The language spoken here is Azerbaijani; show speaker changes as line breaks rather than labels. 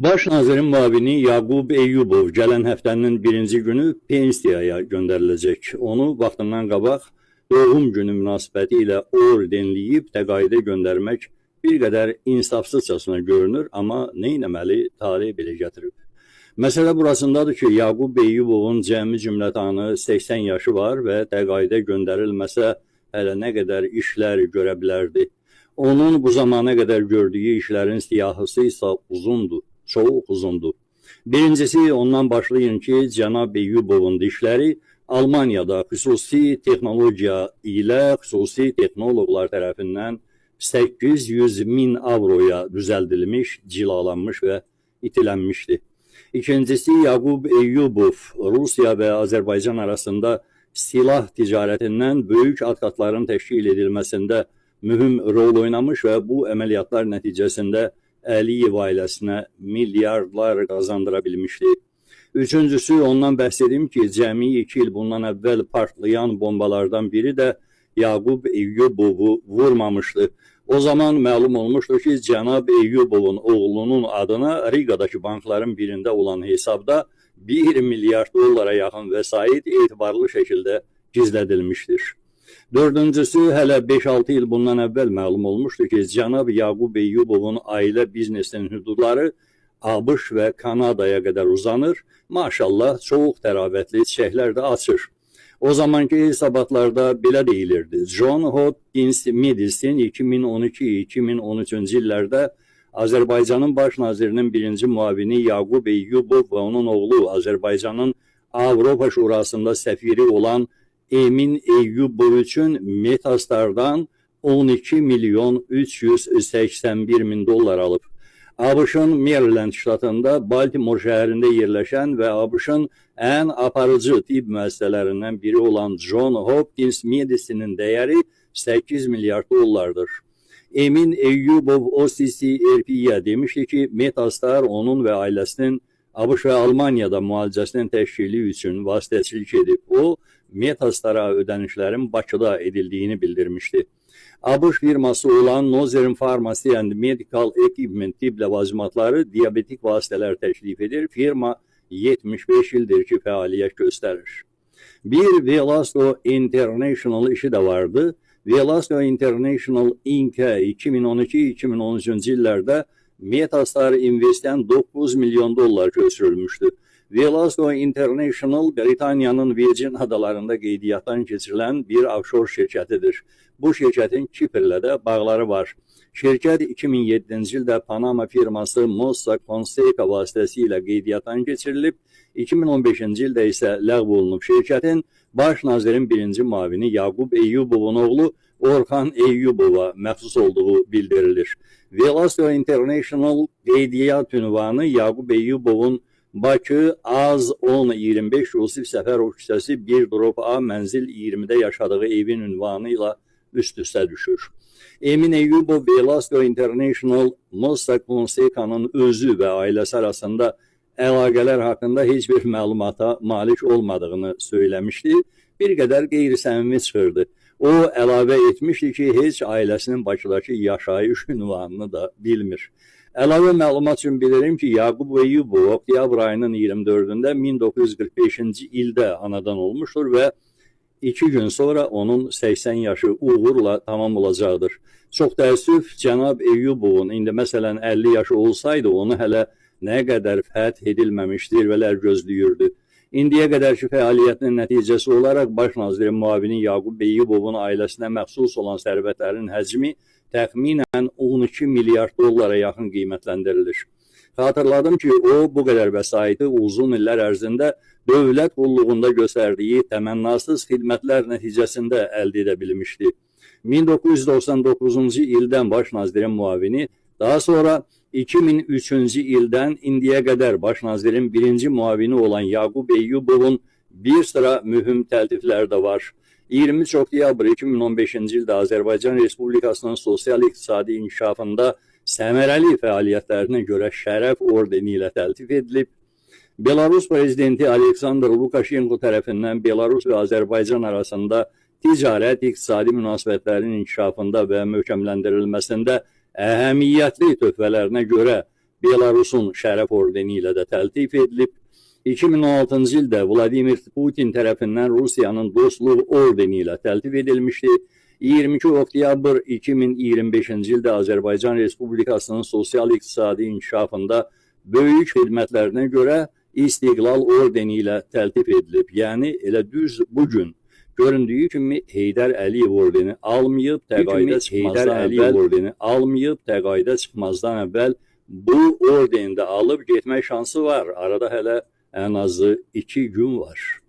Baş nazirin müavini Yaqub Eyyubov gələn həftənin birinci günü pensiyaya göndəriləcək. Onu vaxtından qabaq doğum günü münasibəti ilə ordenləyib təqaüdə göndərmək bir qədər insafsızcasına görünür, amma neynəməli tarix belə gətirib. Məsələ burasındadır ki, Yaqub Eyyubovun cəmi cümlətanı 80 yaşı var və təqaüdə göndərilməsə hələ nə qədər işlər görə bilərdi. Onun bu zamana qədər gördüyü işlərin siyahısı isə uzundur. Çox uzundur. Birincisi ondan başlayın ki, cənab Eyyubovun dişləri Almaniyada xüsusi texnologiya ilə xüsusi texnoloqlar tərəfindən 800.000 avroya düzəldilmiş, cilalanmış və itilənmişdi. İkincisi, Yaqub Eyyubov Rusiya və Azərbaycan arasında silah ticarətindən böyük atkatların təşkil edilməsində mühüm rol oynamış və bu əməliyyatlar nəticəsində Əliyev ailəsinə milyardlar qazandıra bilmişdi. Üçüncüsü, ondan bəhs edim ki, cəmi 2 il bundan əvvəl partlayan bombalardan biri də Yaqub Eyyubovu vurmamışdı. O zaman məlum olmuşdu ki, cənab Eyyubovun oğlunun adına Riqadakı bankların birində olan hesabda 1 milyard dollara yaxın vəsait etibarlı şəkildə gizlədilmişdir. Dördüncüsü, hələ 5-6 il bundan əvvəl məlum olmuşdu ki, cənab Yaqub Eyyubovun ailə biznesinin hüdudları ABŞ və Kanadaya qədər uzanır. Maşallah, çox təravətli çiçəklər də açır. O zamanki hesabatlarda belə deyilirdi. John Hopkins Medicine 2012-2013-cü illərdə Azərbaycanın baş nazirinin birinci müavini Yaqub Eyyubov və onun oğlu Azərbaycanın Avropa Şurasında səfiri olan Emin Eyyubov üçün Metastardan 12.381.000 dollar alıb. ABŞ-ın Maryland ştatında Baltimore şəhərində yerləşən və ABŞ-ın ən aparıcı tibb müəssisələrindən biri olan John Hopkins Medicine'in dəyəri 8 milyard dollardır. Emin Eyyubov OCCRP-yə demişdi ki, Metastar onun və ailəsinin ABŞ və Almaniyada müalicəsinin təşkili üçün vasitəçilik edib. O, Metastara ödənişlərin Bakıda edildiyini bildirmişdi. ABŞ firması olan Northern Pharmacy and Medical Equipment tibb ləvazimatları diabetik vasitələr təklif edir. Firma 75 ildir ki, fəaliyyət göstərir. Bir Velasco International işi də vardı. Velasco International Inc. 2012-2013-cü illərdə Metastar Invest'ten 9 milyon dolar köçürülmüştü. Velasco International, Britaniyanın Virgin adalarında qeydiyyatdan keçirilən bir offshore şirkətidir. Bu şirkətin Kiprlə də bağları var. Şirkət 2007-ci ildə Panama firması Mossack Fonseca vasitəsilə qeydiyyatdan keçirilib, 2015-ci ildə isə ləğv olunub. Şirkətin baş nazirin birinci müavini Yaqub Eyyubovun oğlu Orxan Eyyubova məxsus olduğu bildirilir. Velasco International qeydiyyat ünvanı Yaqub Eyyubovun Bakı Az 10-25 Yusif Səfərov küçəsi 1 drop A mənzil 20-də yaşadığı evin ünvanı ilə üst-üstə düşür. Emin Eyyubov Velasco International Mossack Fonseca'nın özü və ailəsi arasında əlaqələr haqqında heç bir məlumata malik olmadığını söyləmişdi. Bir qədər qeyri-səmimi çıxırdı. O əlavə etmişdi ki, heç ailəsinin Bakıdakı yaşayış ünvanını da bilmir. Əlavə məlumat üçün bilirim ki, Yaqub Eyyubov oktyabr ayının 24-də 1945-ci ildə anadan olmuşdur və 2 gün sonra onun 80 yaşı uğurla tamam olacaqdır. Çox təəssüf, cənab Eyyubovun indi məsələn 50 yaşı olsaydı, onu hələ nə qədər fəth edilməmiş zirvələr gözləyirdi. İndiyə qədərki fəaliyyətinin nəticəsi olaraq baş nazirin müavini Yaqub Eyyubovun ailəsinə məxsus olan sərvətlərin həcmi təxminən 12 milyard dollara yaxın qiymətləndirilir. Xatırladım ki, o bu qədər vəsaiti uzun illər ərzində dövlət qulluğunda göstərdiyi təmənnasız xidmətlər nəticəsində əldə edə bilmişdi. 1999-cu ildən baş nazirin müavini, daha sonra 2003-cü ildən indiyə qədər baş nazirin birinci müavini olan Yaqub Eyyubovun bir sıra mühüm təltifləri də var. 23 oktyabr 2015-ci ildə Azərbaycan Respublikasının sosial-iqtisadi inkişafında səmərəli fəaliyyətlərinə görə şərəf ordeni ilə təltif edilib. Belarus prezidenti Aleksandr Lukashenko tərəfindən Belarus və Azərbaycan arasında ticarət-iqtisadi münasibətlərin inkişafında və möhkəmləndirilməsində əhəmiyyətli töhfələrinə görə Belarusun Şərəf ordeni ilə də təltif edilib. 2016-cı ildə Vladimir Putin tərəfindən Rusiyanın Dostluq ordeni ilə təltif edilmişdi. 22 oktyabr 2025-ci ildə Azərbaycan Respublikasının sosial-iqtisadi inkişafında böyük xidmətlərinə görə İstiqlal ordeni ilə təltif edilib. Yəni, elə düz bugün göründüyü kimi Heydər Əliyev ordeni almayıb, təqaüdə çıxmazdan əvvəl bu ordeni də alıb getmək şansı var. Arada hələ ən azı 2 gün var.